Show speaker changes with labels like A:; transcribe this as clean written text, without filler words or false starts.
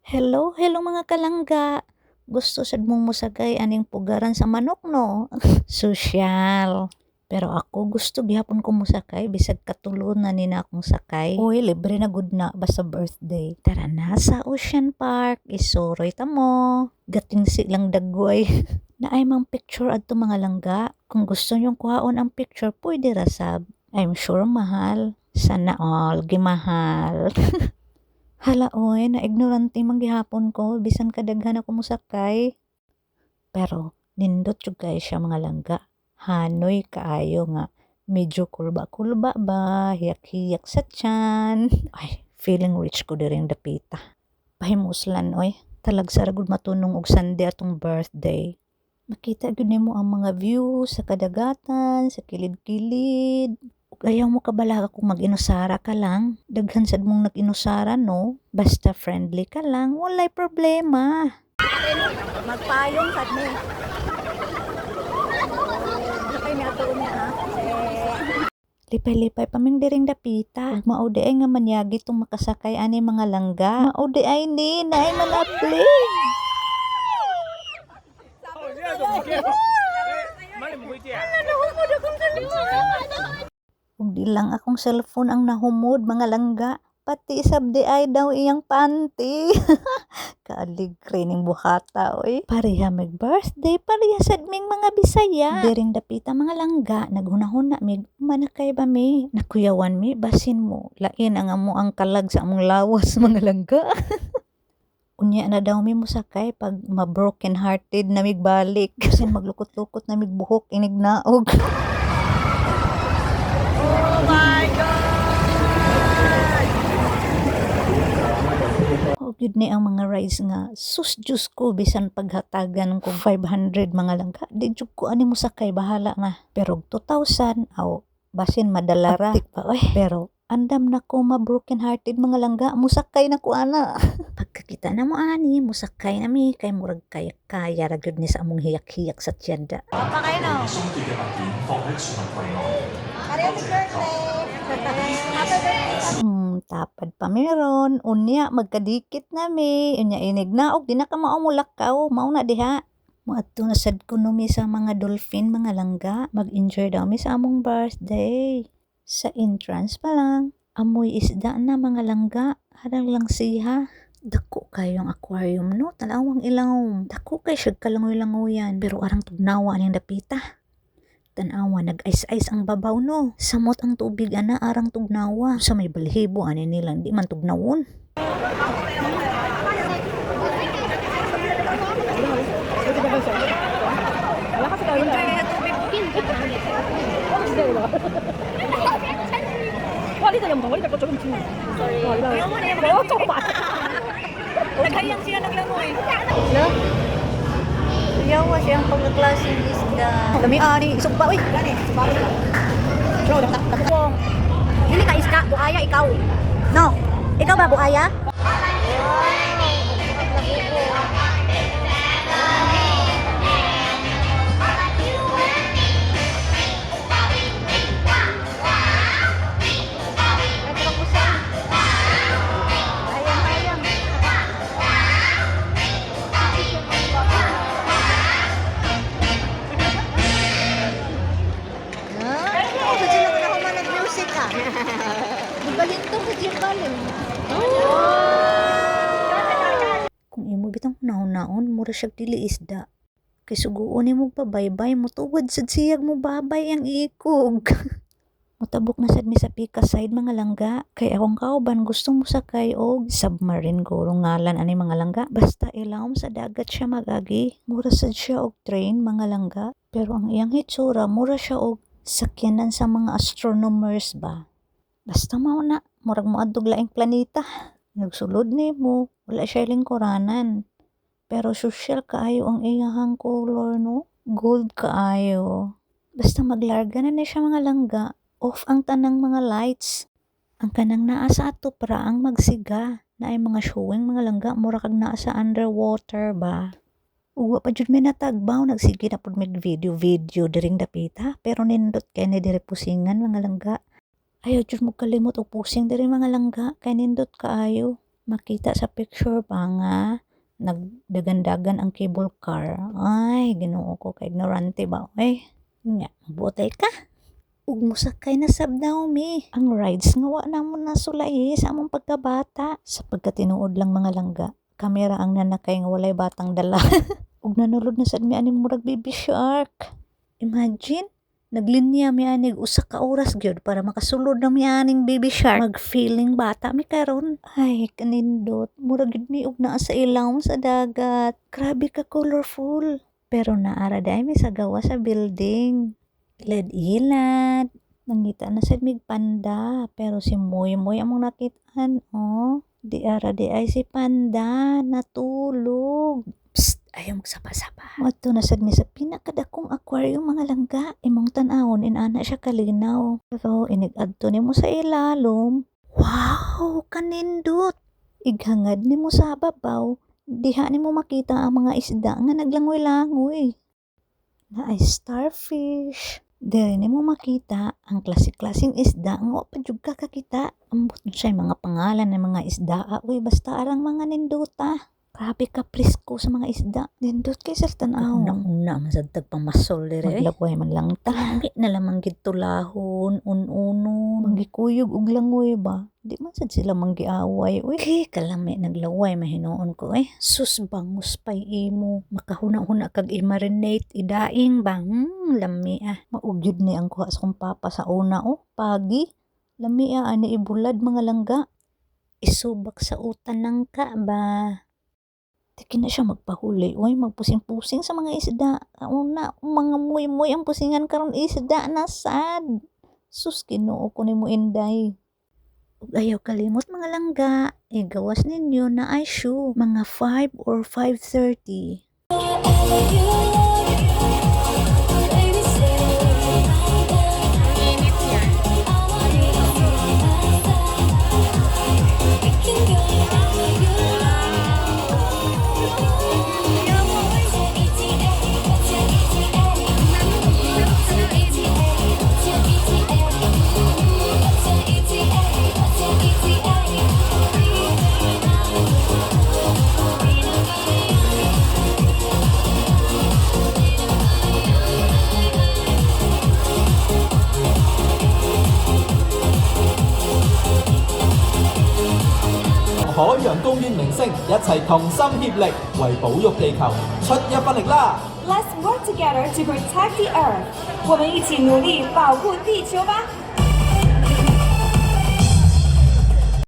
A: Hello, hello mga kalangga. Gusto sad mong musagay aning pugaran sa manok no? Sosyal. Pero ako gusto gihapon ko musakay bisag katulunan ni na akong sakay. Uy, libre na gud na basta birthday. Tara na sa Ocean Park, isuroy ta mo. Gatingsi lang dagway. Naay mang picture adto mga langga. Kung gusto nyong kuhaon ang picture, pwede ra sab. I'm sure mahal. Sana all gimahal. Hala oy, na ignorante man gihapon ko bisan kadaghan ako mosakay. Pero nindot jud kay siya mga langga. Hanoy kaayo nga medyo kulba-kulba ba, hiyak-hiyak sa tiyan. Ay, feeling rich ko diring dapita. Pahimuslan oy, talagsa ra gud matunong og Sunday atong birthday. Makita gyud nimo ang mga view sa kadagatan, sa kilid-kilid. Ug ayaw mo kabala kung mag-inusara ka lang. Daghan sad mong nag-inusara no. Basta friendly ka lang, walay problema. Magpayong sad ni. Sakay na ato niya ha. Lipay-lipay paming diring dapita. Ug mao di ay nga manyagi tong makasakay ani mga langga. Mao di ay ni naay malaplig. Kung di lang akong cellphone ang nahumod mga langga, pati sabdi ay daw iyang panty. Kaaligre ning buhata oy. Pareha mig birthday, pareha sad ming mga Bisaya. Diring dapita mga langga, naghunahuna mig manakay ba mi? Nakuyawan mi basin mo. Lain ang amo ang kalag sa among lawas mga langga. Unya na daw mi musakay pag ma-broken hearted na mig balik. Kasi maglukot-lukot na mig buhok inig naog. Oh my God! O gyud ni ang mga rides nga sus Diyos ko bisan paghatagan ko 500 mga langga. Di jud ko ani musakay bahala nga. Pero 2,000 aw basin madalara. Aptik pa oy. Pero andam na ko ma-broken hearted mga langga, musakay na ko ana. Pagkakita na mo ani, musakay na mi kay murag kaya ra gyud ni sa among hiyak-hiyak sa tiyanda. Papa kayo no. Tapad pa meron. Unya, magkadikit na mi. Unya, inig na. Og, di na ka maumulakaw. Mauna diha. Muadto na sad ko no mi sa mga dolphin, mga langga. Mag-enjoy daw mi sa among birthday. Sa entrance pa lang. Amoy isda na mga langga. Harang lang siya. Dako kayong aquarium no. Talawang ilawom. Dako kay siya kalangoy-langoyan. Pero arang tugnawa niyang dapita. Tanawa nag-ice-ice ang babaw no. Samot ang tubig ana arang tugnawa. Sa may balhibo ani nila di man tugnawon. Naghayang siya naglangoy. Yawa siyang pagkaklaseng isda. Dami ani, isog pa, uy. Gani, isog pa. Bro, takbong. Hindi ka iska, buhaya ikaw. No, ikaw ba buhaya? Kung imo bitang naon-naon, mura siya dili isda. Kay suguon nimo pabaybay mo tuwad sad siyag mo babay ang ikog. Motabok na sad mi sa Pika side mga langga. Kay akong kauban gusto mo sakay og submarine guro ngalan ani mga langga. Basta ilawom sa dagat siya magagi. Mura sad siya og train mga langga. Pero ang iyang hitsura mura siya og sakyanan sa mga astronomers ba. Basta mao na, murag moadtog laing planeta. Nagsulod nimo, wala siya lingkuranan. Pero social kaayo ang iyahang color no. Gold kaayo. Basta maglarga na siya mga langga. Off ang tanang mga lights. Ang kanang naa sa ato para ang magsiga. Na ay mga showing mga langga, mura kag naa sa underwater ba. Uwa pa jud may natagbaw, nagsige na pud mig video diring dapita. Pero nindot kay ni dire pusingan mga langga. Ayaw jud mo kalimot og pusing diri mga langga kay nindot kaayo. Makita sa picture pa nga, nagdagandagan ang cable car. Ay, Ginoo ko, ka ignorante ba? Ay, nga, butay ka. Ug musakay na sab daw mi. Ang rides nga wa namon nasulay sa among pagkabata. Sa pagkatinuod lang mga langga, kamera ang nanakay nga walay batang dala. Ug nanulod na sad mi aning murag baby shark. Imagine, naglinya mi anig usa ka oras gyud para makasulod na mi aning baby shark. Mag-feeling bata mi karon. Ay, kanindot. Murag gyud mi og naa sa ilawom sa dagat. Grabe ka colorful. Pero naara day mi sa gawa sa building. Ilad-ilad. Nangita na sad mig panda. Pero si Moy Moy among nakitaan. Oh, di ara di ay si panda. Natulog. Psst! Ayaw magsapa-sapa. Mato na sad mi sa pinakadakong aquarium mga langga. Imong tan-awon inana siya kalinaw. Pero inig-adto nimo sa ilalom. Wow! Kanindot! Ighangad nimo sa babaw. Diha nimo makita ang mga isda nga naglangoy-langoy. Na ay starfish. Dili nimo makita ang klase-klaseng isda nga wa pa jud ka kakita. Ambot siya mga pangalan ng mga isda. Uy, basta arang mga ninduta. Grabe ka presko sa mga isda. Nindot kay sa tanaw. Una man sad tagpamasol dire. Maglaway man lang ta. Di na lamang gid tulahon, ununon. Manggikuyog og langoy ba? Di man sad sila manggiaway. Uy, kalami naglaway mahinuon ko eh. Sus bangus pay imo. Makahuna-huna kag i-marinate idaing ba? Lami ah. Maugyod ni ang kuha sa kong papa sa una oh. Pagi. Lami ah ani ibulad mga langga. Isubak sa utan ng ka ba? Tiki na siya magpahuli. Uy, magpusing-pusing sa mga isda. Una, mga muy-muy ang pusingan karon isda na sad. Sus, Ginoo ko nimo inday. Ug ayaw kalimot mga langga. Gawas ninyo na ay shoe. Mga 5 or 5:30.
B: 海洋公園明星一齊同心協力，為保育地球出一分力啦！
C: Let's work together to protect the Earth. 我们一起努力保护地球吧。